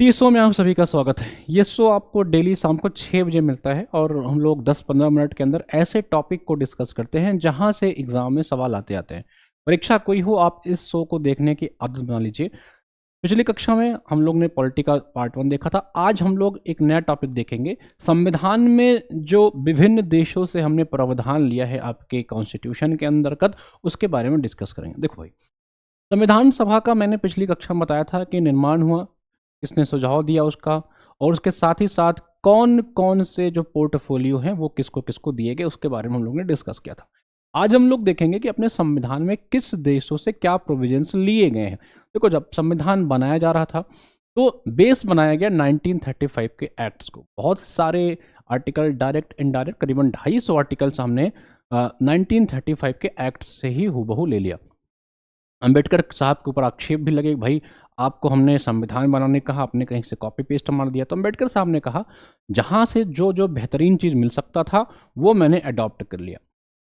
T show में आप सभी का स्वागत है। ये शो आपको डेली शाम को 6 बजे मिलता है और हम लोग 10-15 मिनट के अंदर ऐसे टॉपिक को डिस्कस करते हैं जहां से एग्जाम में सवाल आते आते हैं। परीक्षा कोई हो, आप इस शो को देखने की आदत बना लीजिए। पिछली कक्षा में हम लोग ने पॉलिटी का पार्ट 1 देखा था। आज हम लोग एक नया टॉपिक देखेंगे। संविधान में जो विभिन्न देशों से हमने प्रावधान लिया है आपके कॉन्स्टिट्यूशन के अंतर्गत, उसके बारे में डिस्कस करेंगे। देखो भाई, संविधान सभा का मैंने पिछली कक्षा में बताया था कि निर्माण हुआ, किसने सुझाव दिया उसका, और उसके साथ ही साथ कौन कौन से जो पोर्टफोलियो हैं वो किसको किसको दिए गए, उसके बारे में हम लोग ने डिस्कस किया था। आज हम लोग देखेंगे कि अपने संविधान में किस देशों से क्या प्रोविजंस लिए गए हैं। देखो, जब संविधान बनाया जा रहा था तो बेस बनाया गया 1935 के एक्ट्स को। बहुत सारे आर्टिकल, डायरेक्ट इनडायरेक्ट, करीबन 250 आर्टिकल्स हमने 1935 के एक्ट से ही हूबहू ले लिया। अंबेडकर साहब के ऊपर आक्षेप भी लगे, भाई आपको हमने संविधान बनाने कहा, आपने कहीं से कॉपी पेस्ट मार दिया। तो अंबेडकर साहब ने कहा, जहाँ से जो जो बेहतरीन चीज़ मिल सकता था वो मैंने अडॉप्ट कर लिया।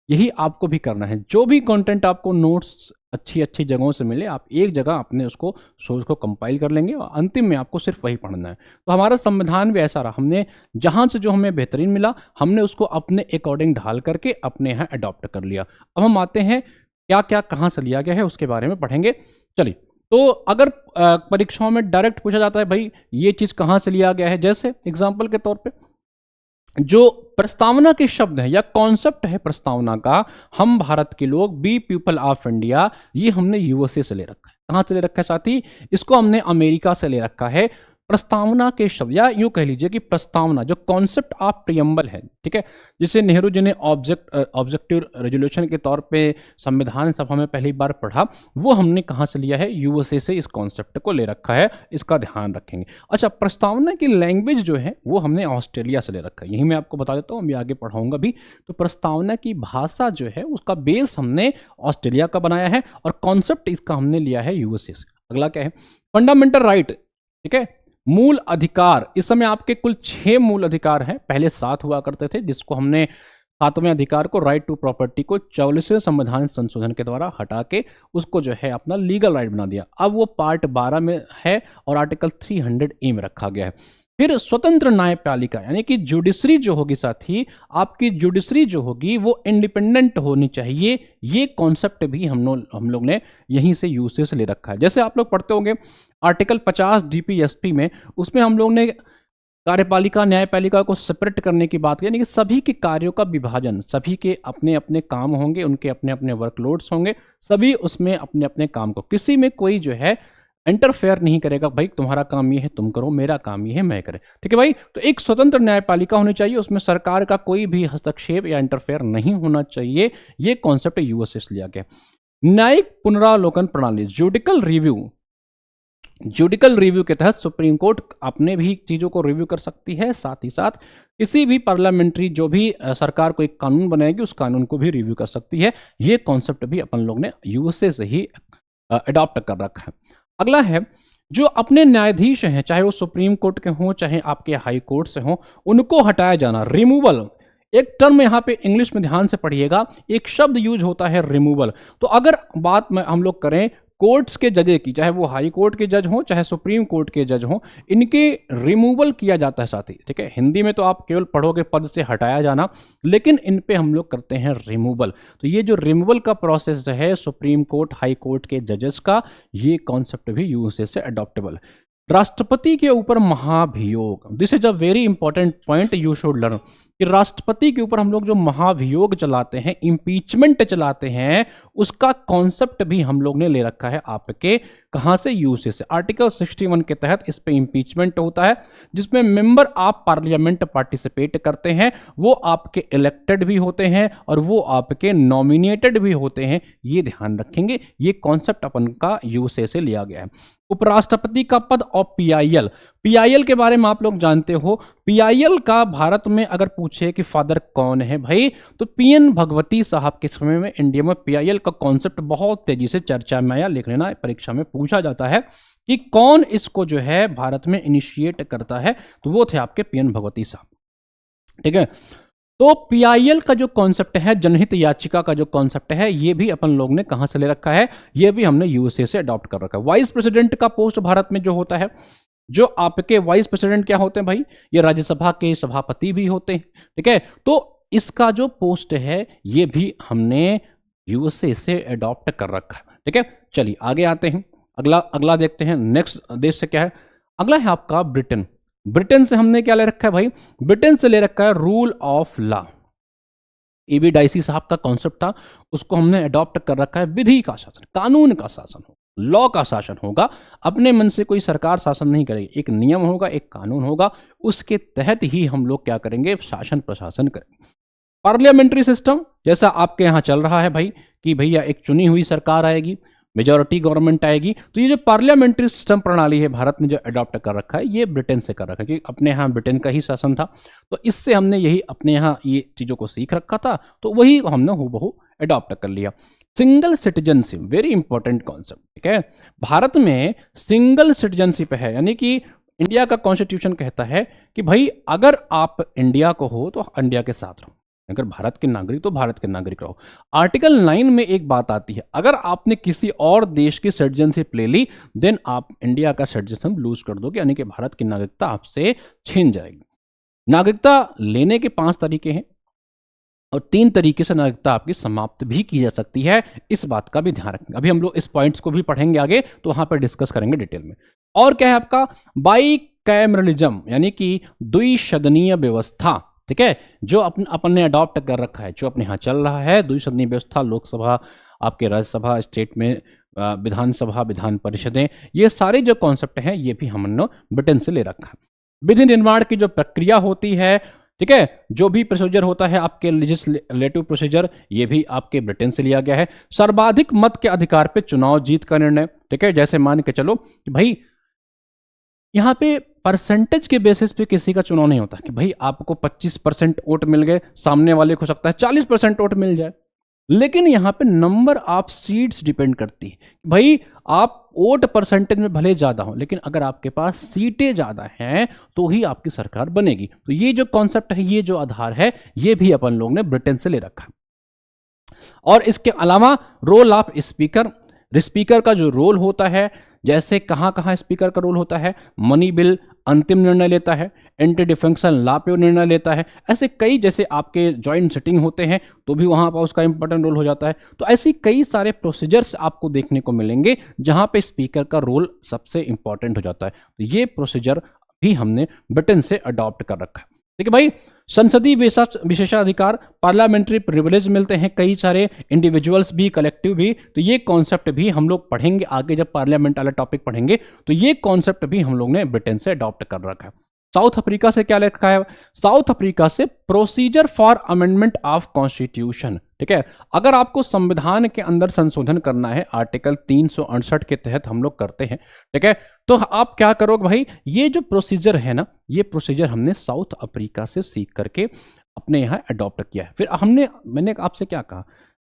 यही आपको भी करना है। जो भी कंटेंट आपको नोट्स अच्छी अच्छी जगहों से मिले, आप एक जगह अपने उसको सोच को कंपाइल कर लेंगे और अंतिम में आपको सिर्फ वही पढ़ना है। तो हमारा संविधान भी ऐसा रहा, हमने जहाँ से जो हमें बेहतरीन मिला हमने उसको अपने अकॉर्डिंग ढाल करके अपने यहाँ अडॉप्ट कर लिया। अब हम आते हैं क्या क्या कहाँ से लिया गया है उसके बारे में पढ़ेंगे। चलिए, तो अगर परीक्षाओं में डायरेक्ट पूछा जाता है भाई ये चीज़ कहाँ से लिया गया है, जैसे एग्जाम्पल के तौर पे जो प्रस्तावना के शब्द है या कॉन्सेप्ट है प्रस्तावना का, हम भारत के लोग, बी पीपल ऑफ इंडिया, ये हमने यूएसए से ले रखा है। कहाँ से ले रखा है साथी? इसको हमने अमेरिका से ले रखा है। प्रस्तावना के शब्द, या यूं कह लीजिए कि प्रस्तावना जो कॉन्सेप्ट ऑफ प्रियम्बल है, ठीक है, जिसे नेहरू जी ने ऑब्जेक्टिव रेजोल्यूशन के तौर पे संविधान सभा में पहली बार पढ़ा, वो हमने कहाँ से लिया है? यूएसए से इस कॉन्सेप्ट को ले रखा है। इसका ध्यान रखेंगे। अच्छा, प्रस्तावना की लैंग्वेज जो है वो हमने ऑस्ट्रेलिया से ले रखा है। यही मैं आपको बता देता हूँ, अभी आगे पढ़ाऊंगा भी। तो प्रस्तावना की भाषा जो है उसका बेस हमने ऑस्ट्रेलिया का बनाया है और कॉन्सेप्ट इसका हमने लिया है यूएसए से। अगला क्या है? फंडामेंटल राइट, ठीक है, मूल अधिकार। इस समय आपके कुल 6 मूल अधिकार हैं, पहले 7 हुआ करते थे, जिसको हमने 7वें अधिकार को, राइट टू प्रॉपर्टी को, 44वें संविधान संशोधन के द्वारा हटा के उसको जो है अपना लीगल राइट बना दिया। अब वो पार्ट 12 में है और आर्टिकल 300A में रखा गया है। फिर स्वतंत्र न्यायपालिका, यानी कि जुडिशरी जो होगी साथी, आपकी जुडिशरी जो होगी वो इंडिपेंडेंट होनी चाहिए। ये कॉन्सेप्ट भी हम लोग ने यहीं से यूएसए से ले रखा है। जैसे आप लोग पढ़ते होंगे आर्टिकल 50 डीपीएसपी में, उसमें हम लोग ने कार्यपालिका न्यायपालिका को सेपरेट करने की बात की, यानी कि सभी के कार्यों का विभाजन, सभी के अपने अपने काम होंगे, उनके अपने अपने वर्कलोड्स होंगे, सभी उसमें अपने अपने काम को, किसी में कोई जो है इंटरफेयर नहीं करेगा। भाई तुम्हारा काम ये है तुम करो, मेरा काम ये है मैं करे, ठीक है भाई। तो एक स्वतंत्र न्यायपालिका होनी चाहिए, उसमें सरकार का कोई भी हस्तक्षेप या इंटरफेयर नहीं होना चाहिए। ये कॉन्सेप्ट यूएसए से लिया गया। न्यायिक पुनरावलोकन प्रणाली, जुडिकल रिव्यू के तहत सुप्रीम कोर्ट अपने भी चीज़ों को रिव्यू कर सकती है, साथ ही साथ किसी भी पार्लियामेंट्री जो भी सरकार कोई कानून बनाएगी उस कानून को भी रिव्यू कर सकती है। ये कॉन्सेप्ट भी अपन लोग ने यूएसए से ही अडॉप्ट कर रखा है। अगला है, जो अपने न्यायाधीश हैं, चाहे वो सुप्रीम कोर्ट के हों चाहे आपके हाई कोर्ट से हों, उनको हटाया जाना, रिमूवल। एक टर्म यहाँ पे इंग्लिश में ध्यान से पढ़िएगा, एक शब्द यूज होता है रिमूवल। तो अगर बात में हम लोग करें कोर्ट्स के जजे की, चाहे वो हाई कोर्ट के जज हों चाहे सुप्रीम कोर्ट के जज हों, इनके रिमूवल किया जाता है साथी, ठीक है। हिंदी में तो आप केवल पढ़ोगे पद से हटाया जाना, लेकिन इन पे हम लोग करते हैं रिमूवल। तो ये जो रिमूवल का प्रोसेस है सुप्रीम कोर्ट हाई कोर्ट के जजेस का, ये कॉन्सेप्ट भी यूएसए से अडॉप्टेबल है। राष्ट्रपति के ऊपर महाभियोग, this is a very important point you should learn, कि राष्ट्रपति के ऊपर हम लोग जो महाभियोग चलाते हैं, इंपीचमेंट चलाते हैं, उसका कॉन्सेप्ट भी हम लोग ने ले रखा है आपके कहां से? यूएसए से। आर्टिकल 61 के तहत इस पे इंपीचमेंट होता है, जिसमें मेंबर ऑफ पार्लियामेंट पार्टिसिपेट करते हैं, वो आपके इलेक्टेड भी होते हैं और वो आपके नॉमिनेटेड भी होते हैं। ये ध्यान रखेंगे, ये कॉन्सेप्ट अपन का यूएसए से लिया गया है। उपराष्ट्रपति का पद और पीआईएल के बारे में आप लोग जानते हो। पीआईएल का भारत में अगर पूछे कि फादर कौन है भाई, तो पीएन भगवती साहब के समय में इंडिया में पीआईएल का कॉन्सेप्ट बहुत तेजी से चर्चा में आया। लिख लेना, परीक्षा में पूछा जाता है कि कौन इसको जो है भारत में इनिशिएट करता है, तो वो थे आपके पीएन भगवती साहब, ठीक है। तो पीआईएल का जो कॉन्सेप्ट है, जनहित याचिका का जो कॉन्सेप्ट है, ये भी अपन लोग ने कहां से ले रखा है? ये भी हमने यूएसए से अडॉप्ट कर रखा है। वाइस प्रेसिडेंट का पोस्ट भारत में जो होता है, जो आपके वाइस प्रेसिडेंट क्या होते हैं भाई, ये राज्यसभा के सभापति भी होते हैं, ठीक है। तो इसका जो पोस्ट है ये भी हमने यूएसए से अडॉप्ट कर रखा है, ठीक है। चलिए आगे आते हैं, अगला अगला देखते हैं, नेक्स्ट देश से क्या है। अगला है आपका ब्रिटेन। ब्रिटेन से हमने क्या ले रखा है भाई, ब्रिटेन से ले रखा है rule of law. AV Dicey साहब का कॉन्सेप्ट था, उसको हमने अडॉप्ट कर रखा है। विधि का शासन, कानून का शासन हो, लॉ का शासन होगा। अपने मन से कोई सरकार शासन नहीं करेगी, एक नियम होगा, एक कानून होगा, उसके तहत ही हम लोग क्या करेंगे, शासन प्रशासन करेंगे। पार्लियामेंट्री सिस्टम जैसा आपके यहाँ चल रहा है भाई, कि भैया एक चुनी हुई सरकार आएगी, मेजॉरिटी गवर्नमेंट आएगी। तो ये जो पार्लियामेंट्री सिस्टम प्रणाली है भारत ने जो अडॉप्ट कर रखा है, ये ब्रिटेन से कर रखा है, क्योंकि अपने यहाँ ब्रिटेन का ही शासन था, तो इससे हमने यही अपने यहाँ ये चीज़ों को सीख रखा था, तो वही हमने हूबहू अडॉप्ट कर लिया। Single citizenship, very important concept, ठीक है। भारत में सिंगल सिटीजनशिप है, यानी कि इंडिया का कॉन्स्टिट्यूशन कहता है कि भाई अगर आप इंडिया को हो तो इंडिया के साथ रहो, अगर भारत के नागरिक तो भारत के नागरिक रहो। आर्टिकल 9 में एक बात आती है, अगर आपने किसी और देश की सिटीजनशिप ले ली, देन आप इंडिया का सिटीजनशिप लूज कर दोगे, यानी कि भारत की नागरिकता आपसे छीन जाएगी। नागरिकता लेने के 5 तरीके हैं और 3 तरीके से नागरिकता आपकी समाप्त भी की जा सकती है, इस बात का भी ध्यान रखेंगे। अभी हम लोग इस पॉइंट्स को भी पढ़ेंगे आगे, तो वहां पर डिस्कस करेंगे डिटेल में। और क्या है आपका बाईकैमरलिज्म, यानी कि द्विसदनीय व्यवस्था, ठीक है, जो अपन ने अडॉप्ट कर रखा है, जो अपने यहाँ चल रहा है, द्विसदनीय व्यवस्था, लोकसभा, आपके राज्यसभा, स्टेट में विधानसभा, विधान परिषदें, ये सारे जो कॉन्सेप्ट हैं ये भी हमने ब्रिटेन से ले रखा है। विधि निर्माण की जो प्रक्रिया होती है, ठीक है, जो भी प्रोसीजर होता है आपके लेजिस्लेटिव प्रोसीजर, ये भी आपके ब्रिटेन से लिया गया है। सर्वाधिक मत के अधिकार पे चुनाव जीत का निर्णय, ठीक है, जैसे मान के चलो कि भाई यहाँ पे परसेंटेज के बेसिस पे किसी का चुनाव नहीं होता कि भाई आपको 25% वोट मिल गए, सामने वाले को हो सकता है 40% वोट मिल जाए, लेकिन यहाँ पे नंबर ऑफ सीट्स डिपेंड करती है। भाई आप वोट परसेंटेज में भले ज्यादा हो, लेकिन अगर आपके पास सीटें ज्यादा हैं तो ही आपकी सरकार बनेगी। तो ये जो कॉन्सेप्ट है, ये जो आधार है, ये भी अपन लोग ने ब्रिटेन से ले रखा। और इसके अलावा रोल ऑफ स्पीकर, स्पीकर का जो रोल होता है, जैसे कहां कहां स्पीकर का रोल होता है, मनी बिल अंतिम निर्णय लेता है, एंटी डिफेंक्शन लॉ पे निर्णय लेता है, ऐसे कई, जैसे आपके जॉइंट सिटिंग होते हैं तो भी वहां पर उसका इंपॉर्टेंट रोल हो जाता है। तो ऐसी कई सारे प्रोसीजर्स आपको देखने को मिलेंगे जहां पे स्पीकर का रोल सबसे इंपॉर्टेंट हो जाता है। तो ये प्रोसीजर भी हमने ब्रिटेन से अडॉप्ट कर रखा है। ठीक है भाई, संसदीय विशेषाधिकार, पार्लियामेंट्री प्रिविलेज मिलते हैं कई सारे, इंडिविजुअल्स भी, कलेक्टिव भी। तो ये कॉन्सेप्ट भी हम लोग पढ़ेंगे आगे, जब पार्लियामेंट वाला टॉपिक पढ़ेंगे तो ये कॉन्सेप्ट भी हम लोग ने ब्रिटेन से अडॉप्ट कर रखा है। साउथ अफ्रीका से क्या लिखा है, साउथ अफ्रीका से procedure for amendment of constitution, ठीक है। अगर आपको संविधान के अंदर संशोधन करना है, आर्टिकल 368 के तहत हम लोग करते हैं, ठीक है, तो आप क्या करोगे भाई, ये जो प्रोसीजर है ना, ये प्रोसीजर हमने साउथ अफ्रीका से सीख करके अपने यहाँ अडॉप्ट किया है। फिर मैंने आपसे क्या कहा,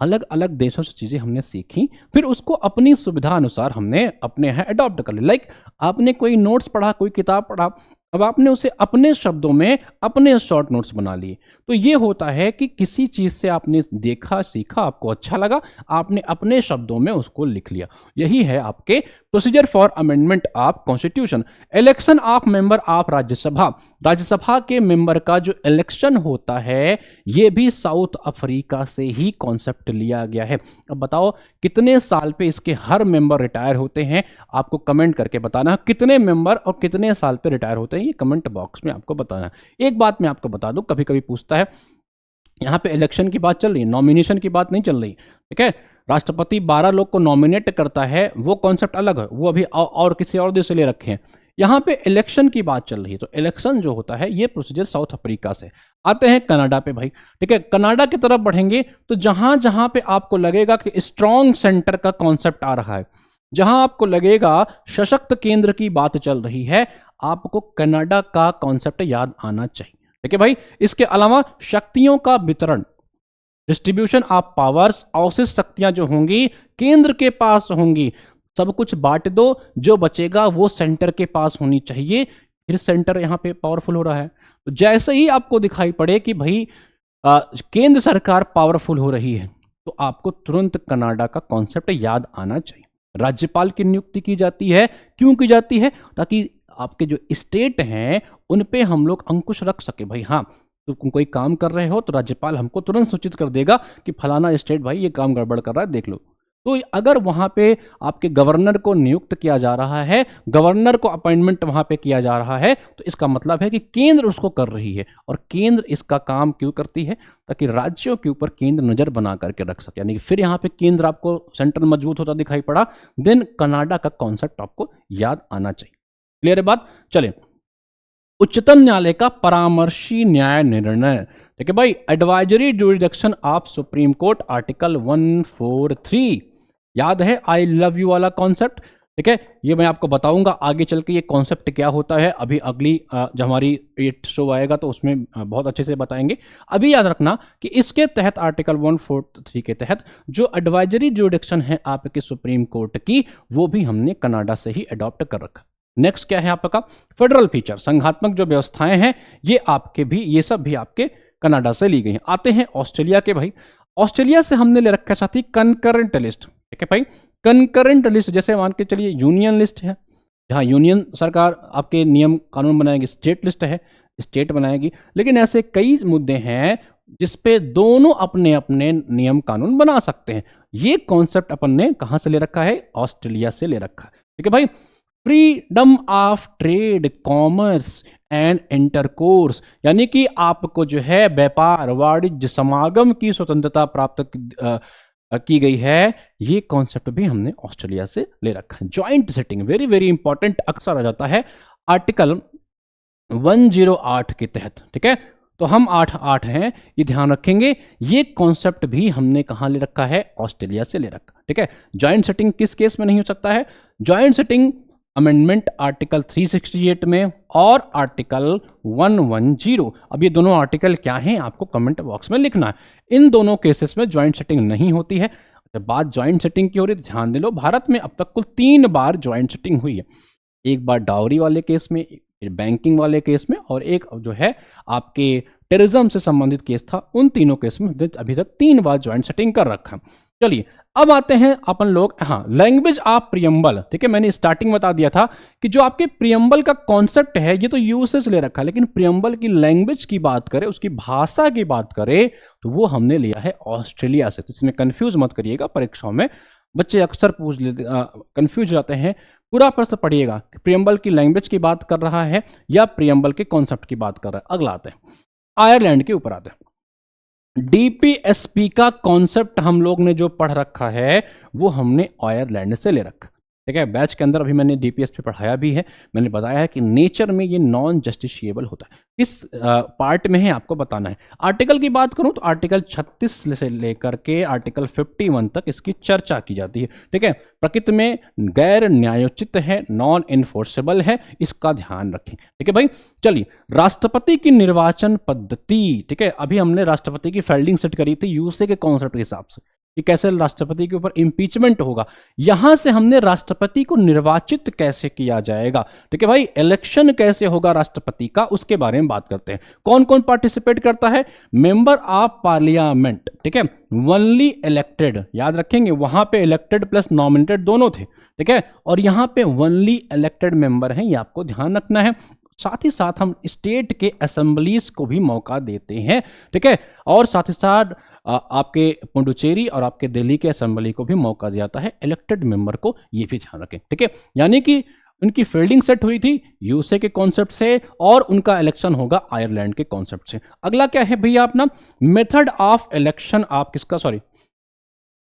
अलग अलग देशों से चीजें हमने सीखी, फिर उसको अपनी सुविधा अनुसार हमने अपने यहाँ अडॉप्ट कर लिया। लाइक आपने कोई नोट्स पढ़ा, कोई किताब पढ़ा, अब आपने उसे अपने शब्दों में अपने शॉर्ट नोट्स बना लिए। तो ये होता है कि किसी चीज से आपने देखा, सीखा, आपको अच्छा लगा, आपने अपने शब्दों में उसको लिख लिया। यही है आपके procedure for amendment of constitution. Election of member of Rajya Sabha, Rajya Sabha के मेंबर का जो इलेक्शन होता है, ये भी साउथ अफ्रीका से ही कॉन्सेप्ट लिया गया है। अब बताओ कितने साल पे इसके हर मेंबर रिटायर होते हैं, आपको कमेंट करके बताना कितने मेंबर और कितने साल पे रिटायर होते हैं, ये कमेंट बॉक्स में आपको बताना। एक बात मैं आपको बता दूं, कभी कभी पूछता है, यहाँ पे इलेक्शन की बात चल रही है, नॉमिनेशन की बात नहीं चल रही, ठीक है। राष्ट्रपति 12 लोग को नॉमिनेट करता है, वो कॉन्सेप्ट अलग है, वो अभी और किसी और देश से ले रखे हैं। यहाँ पे इलेक्शन की बात चल रही है, तो इलेक्शन जो होता है ये प्रोसीजर साउथ अफ्रीका से। आते हैं कनाडा पे भाई, ठीक है। कनाडा की तरफ बढ़ेंगे तो जहां जहां पे आपको लगेगा कि स्ट्रॉन्ग सेंटर का कॉन्सेप्ट आ रहा है, जहां आपको लगेगा सशक्त केंद्र की बात चल रही है, आपको कनाडा का कॉन्सेप्ट याद आना चाहिए, ठीक है भाई। इसके अलावा शक्तियों का वितरण, डिस्ट्रीब्यूशन ऑफ पावर्स, अवशिष्ट शक्तियां जो होंगी केंद्र के पास होंगी, सब कुछ बांट दो, जो बचेगा वो सेंटर के पास होनी चाहिए। फिर सेंटर यहाँ पे पावरफुल हो रहा है, तो जैसे ही आपको दिखाई पड़े कि भाई केंद्र सरकार पावरफुल हो रही है, तो आपको तुरंत कनाडा का कॉन्सेप्ट याद आना चाहिए। राज्यपाल की नियुक्ति की जाती है, क्यों की जाती है, ताकि आपके जो स्टेट हैं उन पे हम लोग अंकुश रख सके। भाई हाँ, तो कोई काम कर रहे हो तो राज्यपाल हमको तुरंत सूचित कर देगा कि फलाना स्टेट भाई ये काम गड़बड़ कर रहा है, देख लो। तो अगर वहां पे आपके गवर्नर को नियुक्त किया जा रहा है, गवर्नर को अपॉइंटमेंट वहां पे किया जा रहा है, तो इसका मतलब है कि केंद्र उसको कर रही है। और केंद्र इसका काम क्यों करती है? ताकि राज्यों के ऊपर केंद्र नजर बना करके रख सके। यानी कि फिर यहाँ पे केंद्र आपको सेंटर मजबूत होता दिखाई पड़ा, देन कनाडा का कॉन्सेप्ट आपको याद आना चाहिए। क्लियर है बात? चले, उच्चतम न्यायालय का परामर्शी न्याय निर्णय। ठीक है भाई, advisory jurisdiction of supreme court, article 143। याद है आई लव यू वाला कॉन्सेप्ट? ठीक है, ये मैं आपको बताऊंगा आगे चल के ये कॉन्सेप्ट क्या होता है। अभी अगली जब हमारी ये शो आएगा तो उसमें बहुत अच्छे से बताएंगे। अभी याद रखना कि इसके तहत आर्टिकल 143 के तहत जो एडवाइजरी जुरिडिक्शन है आपके सुप्रीम कोर्ट की, वो भी हमने कनाडा से ही अडॉप्ट कर रखा। नेक्स्ट क्या है आपका? फेडरल फीचर, संघात्मक जो व्यवस्थाएं हैं ये आपके भी, ये सब भी आपके कनाडा से ली गई हैं। आते हैं ऑस्ट्रेलिया के। भाई ऑस्ट्रेलिया से हमने ले रखा है साथी कंकरेंट लिस्ट। ठीक है भाई, कंकरेंट लिस्ट जैसे मान के चलिए यूनियन लिस्ट है, जहां यूनियन सरकार आपके नियम कानून बनाएगी। स्टेट लिस्ट है, स्टेट बनाएगी। लेकिन ऐसे कई मुद्दे हैं जिसपे दोनों अपने अपने नियम कानून बना सकते हैं। ये कॉन्सेप्ट अपन ने कहां से ले रखा है? ऑस्ट्रेलिया से ले रखा है। ठीक है भाई, freedom of trade, commerce and intercourse, यानी कि आपको जो है व्यापार, वाणिज्य, समागम की स्वतंत्रता प्राप्त की गई है। ये कॉन्सेप्ट भी हमने ऑस्ट्रेलिया से ले रखा है। Joint setting, very very important, अक्सर आ जाता है आर्टिकल 108 के तहत। ठीक है, तो हम 8 हैं, ये ध्यान रखेंगे। ये कॉन्सेप्ट भी हमने कहां ले रखा है? ऑस्ट्रेलिया से ले रखा। ठीक है, ज्वाइंट सेटिंग किस केस में नहीं हो सकता है? ज्वाइंट सेटिंग अमेंडमेंट आर्टिकल 368 में और आर्टिकल 110। अब ये दोनों आर्टिकल क्या हैं आपको कमेंट बॉक्स में लिखना है। इन दोनों केसेस में ज्वाइंट सेटिंग नहीं होती है। जब बात ज्वाइंट सेटिंग की हो रही है तो ध्यान दे लो, भारत में अब तक कुल 3 बार ज्वाइंट सेटिंग हुई है। एक बार डाउरी वाले केस में, बैंकिंग वाले केस में, और एक जो है आपके टेररिज्म से संबंधित केस था। उन तीनों केस में अभी तक 3 बार ज्वाइंट सेटिंग कर रखा। चलिए अब आते हैं अपन लोग, हाँ, लैंग्वेज ऑफ प्रियम्बल। ठीक है, मैंने स्टार्टिंग बता दिया था कि जो आपके प्रियम्बल का कॉन्सेप्ट है ये तो यूसेज ले रखा है, लेकिन प्रियम्बल की लैंग्वेज की बात करें, उसकी भाषा की बात करें, तो वो हमने लिया है ऑस्ट्रेलिया से। तो इसमें कंफ्यूज मत करिएगा, परीक्षाओं में बच्चे अक्सर पूछ लेते, कंफ्यूज हो जाते हैं। पूरा प्रश्न पढ़िएगा कि प्रियम्बल की लैंग्वेज की बात कर रहा है या प्रियम्बल के कॉन्सेप्ट की बात कर रहा है। अगला आते हैं आयरलैंड के ऊपर आते हैं। डीपीएसपी का कॉन्सेप्ट हम लोग ने जो पढ़ रखा है वो हमने आयरलैंड से ले रखा। ठीक है, बैच के अंदर अभी मैंने डीपीएसपी पढ़ाया भी है। मैंने बताया है कि नेचर में ये नॉन जस्टिशिएबल होता है। इस पार्ट में है आपको बताना है। आर्टिकल की बात करूं तो आर्टिकल 36 से लेकर के आर्टिकल 51 तक इसकी चर्चा की जाती है। ठीक है, प्रकृति में गैर न्यायोचित है, नॉन इन्फोर्सेबल है, इसका ध्यान रखें। ठीक है भाई, चलिए राष्ट्रपति की निर्वाचन पद्धति। ठीक है, अभी हमने राष्ट्रपति की फील्डिंग सेट करी थी यूसे के कॉन्सेप्ट के हिसाब से कि कैसे राष्ट्रपति के ऊपर इंपीचमेंट होगा। यहां से हमने राष्ट्रपति को निर्वाचित कैसे किया जाएगा। ठीक है भाई, इलेक्शन कैसे होगा राष्ट्रपति का, उसके बारे में बात करते हैं। कौन कौन पार्टिसिपेट करता है? Member of parliament. ठीक है, ओनली इलेक्टेड, याद रखेंगे, वहां पे इलेक्टेड प्लस नॉमिनेटेड दोनों थे। ठीक है, और यहां पे ओनली इलेक्टेड मेंबर हैं, ये आपको ध्यान रखना है। साथ ही साथ हम स्टेट के असेंबलीज को भी मौका देते हैं। ठीक है, और साथ ही साथ आपके पुडुचेरी और आपके दिल्ली के असेंबली को भी मौका दिया जाता है इलेक्टेड मेंबर को, ये भी ध्यान रखें। ठीक है, यानी कि उनकी फील्डिंग सेट हुई थी यूसे के कॉन्सेप्ट से और उनका इलेक्शन होगा आयरलैंड के कॉन्सेप्ट से। अगला क्या है भैया अपना? मेथड ऑफ इलेक्शन आप किसका, सॉरी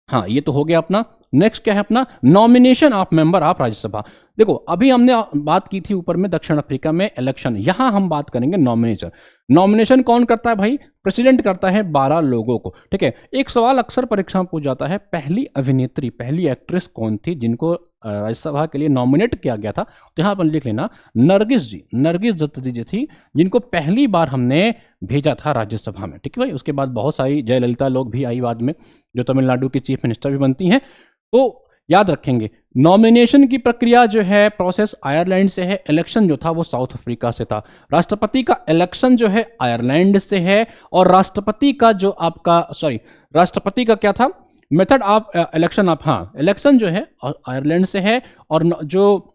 हाँ ये तो हो गया अपना। नेक्स्ट क्या है अपना? Nomination of member of Rajya Sabha. देखो अभी हमने बात की थी ऊपर में दक्षिण अफ्रीका में इलेक्शन, यहां हम बात करेंगे नॉमिनेशन। नॉमिनेशन कौन करता है भाई? प्रेसिडेंट करता है 12 लोगों को। ठीक है, एक सवाल अक्सर परीक्षा में पूछ जाता है, पहली अभिनेत्री, पहली एक्ट्रेस कौन थी जिनको राज्यसभा के लिए नॉमिनेट किया गया था? तो यहां पर लिख लेना नरगिस जी, नरगिस दत्त जी थी जिनको पहली बार हमने भेजा था राज्यसभा में। ठीक है भाई, उसके बाद बहुत सारी जयललिता लोग भी आई बाद में, जो तमिलनाडु की चीफ मिनिस्टर भी बनती हैं। तो याद रखेंगे नॉमिनेशन की प्रक्रिया जो है प्रोसेस आयरलैंड से है, इलेक्शन जो था वो साउथ अफ्रीका से था। राष्ट्रपति का इलेक्शन जो है आयरलैंड से है, और राष्ट्रपति का जो आपका राष्ट्रपति का क्या था? मेथड ऑफ इलेक्शन ऑफ, हाँ इलेक्शन जो है आयरलैंड से है, और जो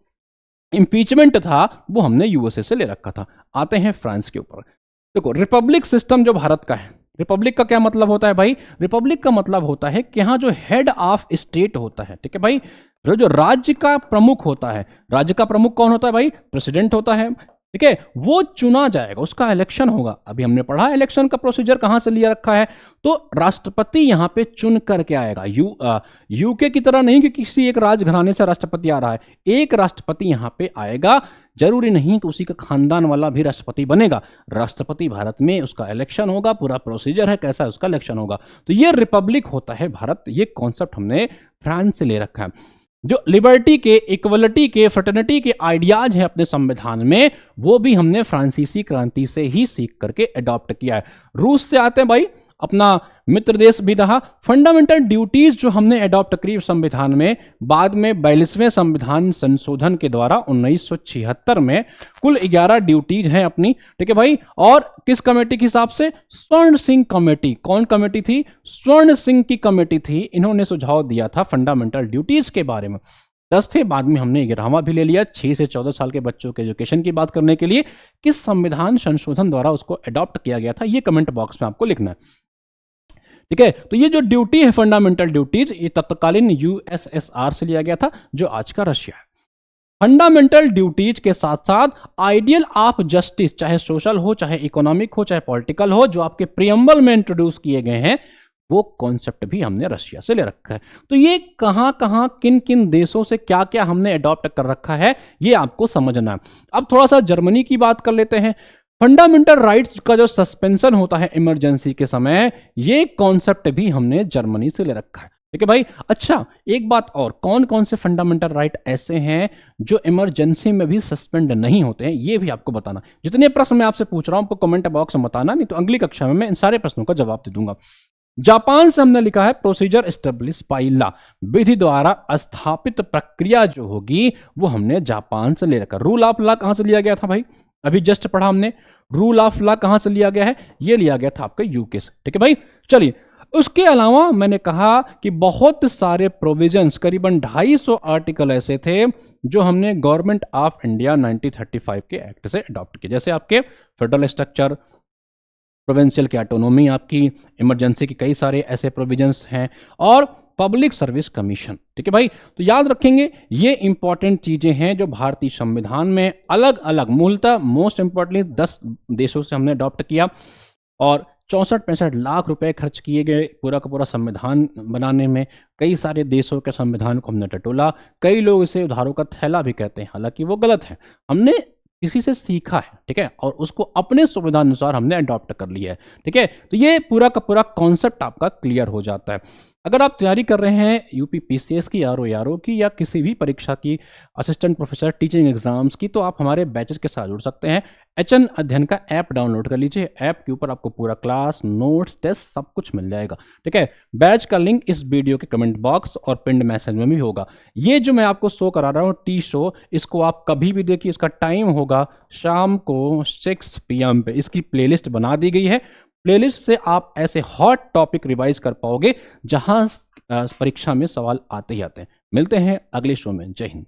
इम्पीचमेंट था वो हमने यूएसए से ले रखा था। आते हैं फ्रांस के ऊपर। देखो, रिपब्लिक सिस्टम जो भारत का है, रिपब्लिक का क्या मतलब होता है भाई? रिपब्लिक का मतलब होता है कि यहाँ जो हेड ऑफ स्टेट होता है, ठीक है भाई, जो राज्य का प्रमुख होता है, राज्य का प्रमुख कौन होता है भाई? प्रेसिडेंट होता है, ठीक है, वो चुना जाएगा, उसका इलेक्शन होगा। अभी हमने पढ़ा इलेक्शन का प्रोसीजर कहां से लिया रखा है, तो राष्ट्रपति यहां पे चुन करके आएगा। यूके की तरह नहीं कि किसी एक राजघराने से राष्ट्रपति आ रहा है, एक राष्ट्रपति यहां पे आएगा। जरूरी नहीं कि उसी का खानदान वाला भी राष्ट्रपति बनेगा। राष्ट्रपति भारत में, उसका इलेक्शन होगा, पूरा प्रोसीजर है कैसा उसका इलेक्शन होगा। तो ये रिपब्लिक होता है भारत। ये कॉन्सेप्ट हमने फ्रांस से ले रखा है। जो लिबर्टी के, इक्वलिटी के, फ्रेटर्निटी के आइडियाज है अपने संविधान में, वो भी हमने फ्रांसीसी क्रांति से ही सीख करके अडॉप्ट किया है। रूस से आते हैं भाई, अपना मित्र देश भी रहा। फंडामेंटल ड्यूटीज जो हमने अडॉप्ट करी संविधान में, बाद में 42वें संविधान संशोधन के द्वारा 1976 में कुल 11 ड्यूटीज हैं अपनी, ठीक है भाई। और किस कमेटी के हिसाब से? स्वर्ण सिंह कमेटी। कौन कमेटी थी? स्वर्ण सिंह की कमेटी थी। इन्होंने सुझाव दिया था फंडामेंटल ड्यूटीज के बारे में। 10 थे, बाद में हमने 11वां भी ले लिया 6 से 14 साल के बच्चों के एजुकेशन की बात करने के लिए। किस संविधान संशोधन द्वारा उसको अडॉप्ट किया गया था, ये कमेंट बॉक्स में आपको लिखना है, ठीक है। तो ये जो ड्यूटी है फंडामेंटल ड्यूटीज, ये तत्कालीन यूएसएसआर से लिया गया था, जो आज का रशिया है। फंडामेंटल ड्यूटीज के साथ साथ आइडियल ऑफ जस्टिस, चाहे सोशल हो, चाहे इकोनॉमिक हो, चाहे पॉलिटिकल हो, जो आपके प्रियम्बल में इंट्रोड्यूस किए गए हैं, वो कॉन्सेप्ट भी हमने रशिया से ले रखा है। तो ये कहां कहां, किन किन देशों से क्या क्या हमने अडॉप्ट कर रखा है, ये आपको समझना है। अब थोड़ा सा जर्मनी की बात कर लेते हैं। फंडामेंटल राइट्स का जो सस्पेंशन होता है इमरजेंसी के समय, ये कॉन्सेप्ट भी हमने जर्मनी से ले रखा है, ठीक है भाई। अच्छा, एक बात और, कौन कौन से फंडामेंटल राइट ऐसे हैं जो इमरजेंसी में भी सस्पेंड नहीं होते हैं, ये भी आपको बताना। जितने प्रश्न मैं आपसे पूछ रहा हूं, आपको कमेंट बॉक्स में बताना, नहीं तो अगली कक्षा में मैं इन सारे प्रश्नों का जवाब दे दूंगा। जापान से हमने लिखा है प्रोसीजर एस्टेब्लिश बाय लॉ, विधि द्वारा स्थापित प्रक्रिया जो होगी वो हमने जापान से ले रखा। रूल ऑफ लॉ कहां से लिया गया था भाई? अभी जस्ट पढ़ा हमने। रूल ऑफ लॉ कहां से लिया गया है? ये लिया गया था आपका यूके से, ठीक है भाई। चलिए, उसके अलावा मैंने कहा कि बहुत सारे प्रोविजंस, करीबन 250 आर्टिकल ऐसे थे जो हमने गवर्नमेंट ऑफ इंडिया 1935 के एक्ट से अडॉप्ट किए। जैसे आपके फेडरल स्ट्रक्चर, प्रोविंशियल की ऑटोनॉमी, आपकी इमरजेंसी के कई सारे ऐसे प्रोविजंस हैं, और पब्लिक सर्विस कमीशन, ठीक है भाई। तो याद रखेंगे, ये इंपॉर्टेंट चीजें हैं जो भारतीय संविधान में अलग अलग, मूलतः मोस्ट इंपॉर्टेंटली 10 देशों से हमने अडॉप्ट किया, और 64-65 लाख रुपए खर्च किए गए पूरा का पूरा संविधान बनाने में। कई सारे देशों के संविधान को हमने टटोला। कई लोग इसे उधारों का थैला भी कहते हैं, हालांकि वो गलत है। हमने किसी से सीखा है, ठीक है, और उसको अपने सुविधा अनुसार हमने अडॉप्ट कर लिया है, ठीक है। तो ये पूरा का पूरा कॉन्सेप्ट आपका क्लियर हो जाता है। अगर आप तैयारी कर रहे हैं यूपी पीसीएस की, आरओ की, या किसी भी परीक्षा की, असिस्टेंट प्रोफेसर टीचिंग एग्जाम्स की, तो आप हमारे बैचेस के साथ जुड़ सकते हैं। एचएन अध्ययन का ऐप डाउनलोड कर लीजिए। ऐप के ऊपर आपको पूरा क्लास, नोट्स, टेस्ट सब कुछ मिल जाएगा, ठीक है। बैच का लिंक इस वीडियो के कमेंट बॉक्स और पिंड मैसेज में भी होगा। ये जो मैं आपको शो करा रहा हूँ टी शो, इसको आप कभी भी देखिए। इसका टाइम होगा शाम को 6 PM पे। इसकी प्लेलिस्ट बना दी गई है। प्लेलिस्ट से आप ऐसे हॉट टॉपिक रिवाइज कर पाओगे जहां परीक्षा में सवाल आते ही आते हैं। मिलते हैं अगले शो में। जय हिंद।